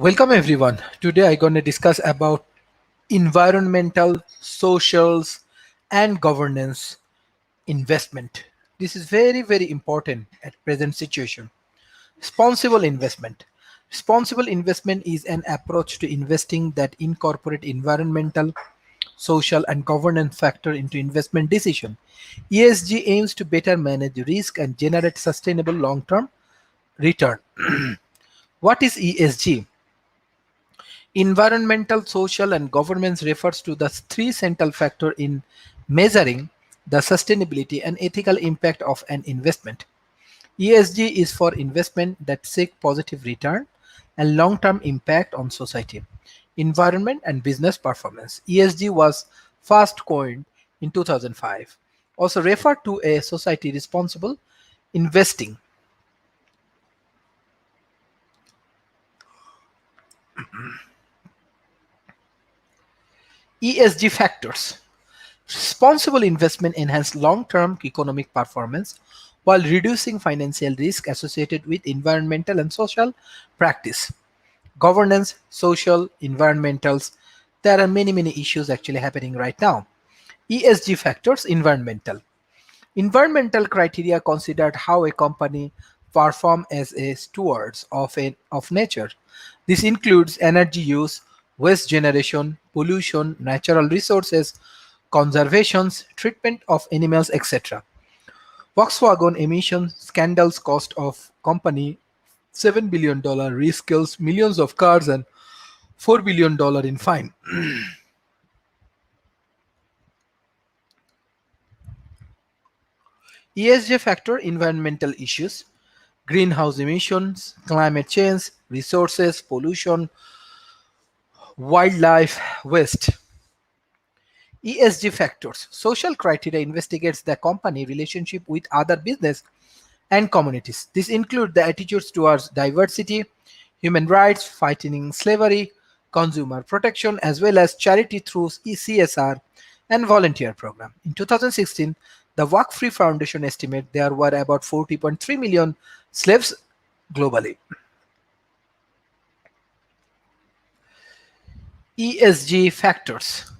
Welcome everyone. Today I'm going to discuss about environmental, socials and governance investment. This is very important at present situation. Responsible investment. Responsible investment is an approach to investing that incorporate environmental, social and governance factor into investment decision. ESG aims to better manage risk and generate sustainable long-term return. What is ESG? Environmental, social, and governance refers to the three central factors in measuring the sustainability and ethical impact of an investment. ESG is for investment that seek positive return and long-term impact on society, environment, and business performance. ESG was first coined in 2005, also referred to a society responsible investing. ESG factors. Responsible investment enhances long-term economic performance while reducing financial risk associated with environmental and social practice. Governance, social, environmentals. There are many issues actually happening right now. ESG factors, environmental. Environmental criteria considered how a company perform as a stewards of nature. This includes energy use, waste generation, pollution, natural resources, conservations, treatment of animals, etc. Volkswagen emission scandals cost of company $7 billion, risk kills millions of cars and $4 billion in fine. ESG factor environmental issues, greenhouse emissions, climate change, resources, pollution, wildlife, waste. ESG factors. Social criteria investigates the company relationship with other business and communities. This includes the attitudes towards diversity, human rights, fighting slavery, consumer protection, as well as charity through CSR and volunteer program. In 2016, the Work Free Foundation estimate there were about 40.3 million slaves globally. ESG factors: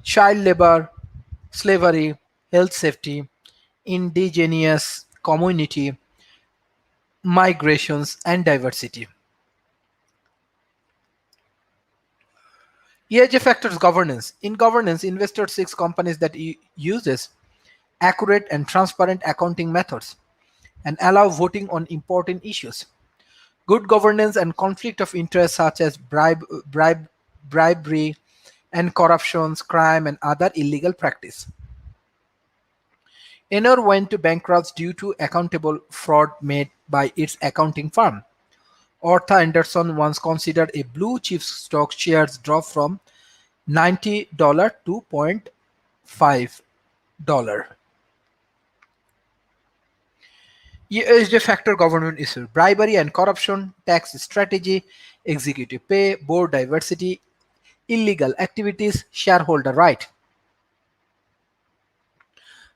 child labor, slavery, health safety, indigenous community, migrations, and diversity. ESG factors governance. In governance, investors seek companies that uses accurate and transparent accounting methods and allow voting on important issues. Good governance and conflict of interest such as bribery and corruptions, crime, and other illegal practice. Enor went to bankrupt due to accountable fraud made by its accounting firm. Arthur Anderson once considered a blue chip stock shares drop from $90 to $0.5. ESG factor governance issue: bribery and corruption, tax strategy, executive pay, board diversity, illegal activities, shareholder right.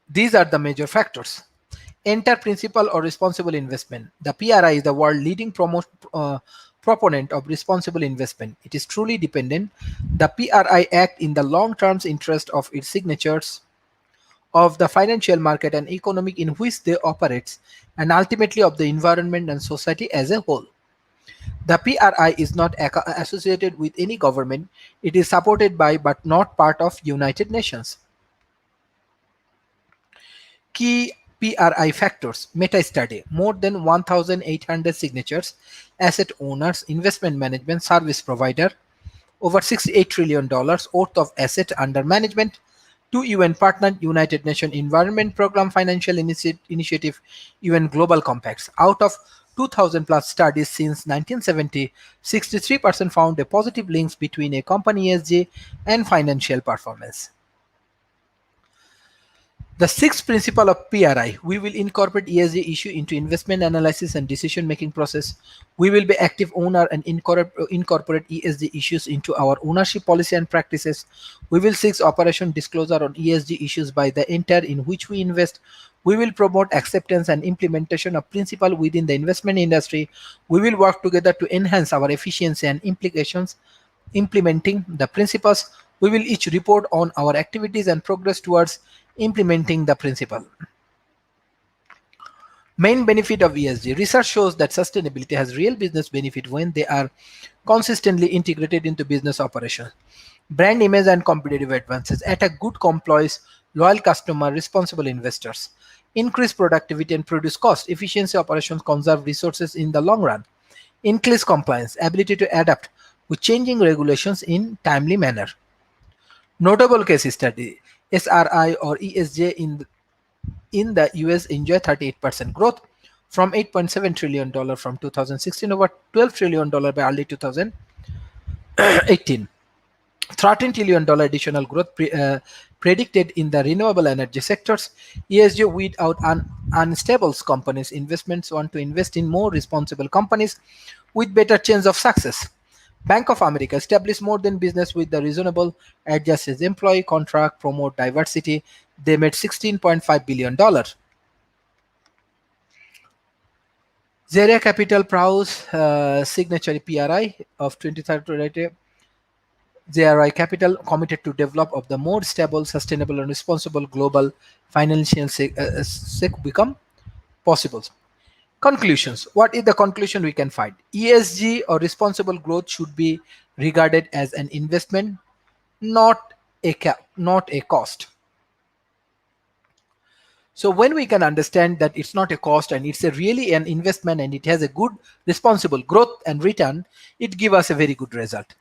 These are the major factors. Enter principal or responsible investment. The PRI is the world leading proponent of responsible investment. It is truly dependent. The PRI act in the long-term interest of its signatures, of the financial market and economic in which they operate, and ultimately of the environment and society as a whole. The PRI is not associated with any government. It is supported by but not part of United Nations. Key PRI factors: meta study, more than 1,800 signatures, asset owners, investment management service provider, over $68 trillion worth of asset under management, two UN partner, United Nations Environment Programme, Financial Initiative, UN Global Compacts. Out of 2,000 plus studies since 1970, 63% found a positive links between a company ESG and financial performance. The sixth principle of PRI: we will incorporate ESG issue into investment analysis and decision-making process. We will be active owner and incorporate ESG issues into our ownership policy and practices. We will seek operation disclosure on ESG issues by the entity in which we invest. We will promote acceptance and implementation of principle within the investment industry. We will work together to enhance our efficiency and implications implementing the principles. We will each report on our activities and progress towards implementing the principle. Main benefit of ESG. Research shows that sustainability has real business benefit when they are consistently integrated into business operations. Brand image and competitive advances. At a good complies, loyal customer, responsible investors. Increase productivity and produce cost. Efficiency operations conserve resources in the long run. Increase compliance, ability to adapt with changing regulations in timely manner. Notable case study. SRI or ESJ in the US enjoy 38% growth from $8.7 trillion from 2016 over $12 trillion by early 2018. $13 trillion additional growth predicted in the renewable energy sectors. ESG weed out unstable companies. Investments want to invest in more responsible companies with better chance of success. Bank of America established more than business with the reasonable adjusted employee contract, promote diversity. They made $16.5 billion. Zaria Capital Prowse signature PRI of 23rd JRI Capital committed to develop of the more stable, sustainable, and responsible global financial become possible. Conclusions. What is the conclusion we can find? ESG or responsible growth should be regarded as an investment, not not a cost. So when we can understand that it's not a cost and it's a really an investment and it has a good responsible growth and return, it gives us a very good result.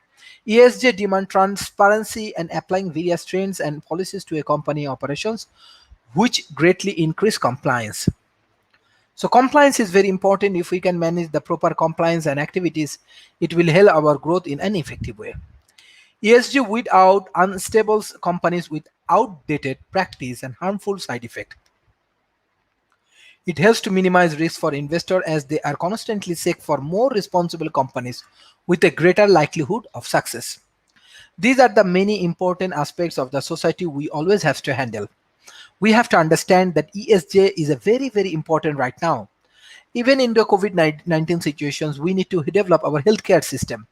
ESG demand transparency and applying various trends and policies to a company operations, which greatly increase compliance. So compliance is very important. If we can manage the proper compliance and activities, it will help our growth in an effective way. ESG without unstable companies with outdated practice and harmful side effect. It helps to minimize risk for investors as they are constantly seek for more responsible companies with a greater likelihood of success. These are the many important aspects of the society we always have to handle. We have to understand that ESG is a very important right now. Even in the COVID-19 situations, we need to develop our healthcare system.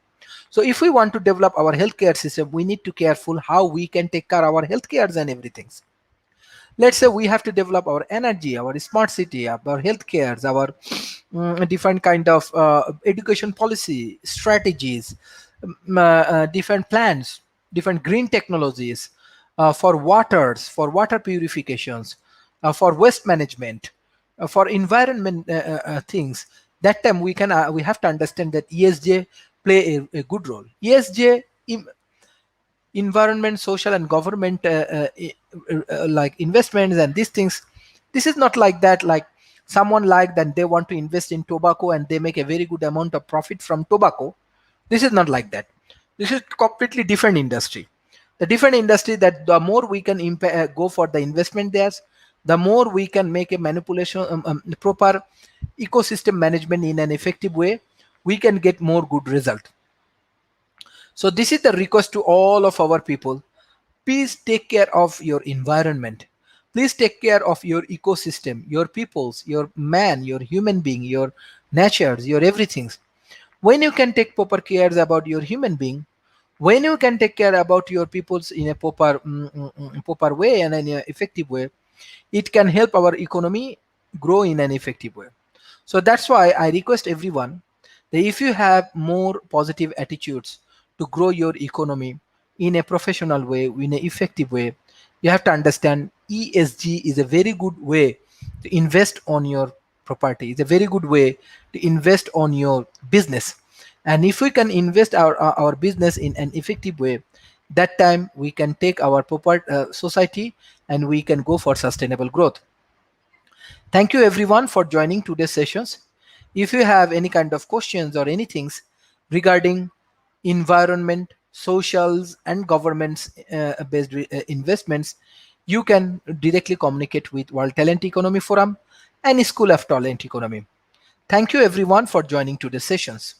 So if we want to develop our healthcare system, we need to careful how we can take care of our healthcares and everything. Let's say we have to develop our energy, our smart city, our healthcares, our different kind of education policy strategies, different plans, different green technologies for waters, for water purifications, for waste management, for environment things. That time we have to understand that ESG play a good role. ESG environment, social and government like investments and these things. This is not like that, like someone like that they want to invest in tobacco and they make a very good amount of profit from tobacco. This is not like that. This is completely different industry. The different industry that the more we can go for the investment there, the more we can make a manipulation proper ecosystem management in an effective way, we can get more good result. So this is the request to all of our people. Please take care of your environment. Please take care of your ecosystem, your peoples, your man, your human being, your natures, your everything. When you can take proper cares about your human being, when you can take care about your peoples in a proper way and in an effective way, it can help our economy grow in an effective way. So that's why I request everyone that if you have more positive attitudes to grow your economy in a professional way, in an effective way, you have to understand ESG is a very good way to invest on your property. It's a very good way to invest on your business. And if we can invest our business in an effective way, that time we can take our proper society and we can go for sustainable growth. Thank you everyone for joining today's sessions. If you have any kind of questions or anything regarding environment, socials and governments based investments, you can directly communicate with World Talent Economy Forum and School of Talent Economy. Thank you everyone for joining today's sessions.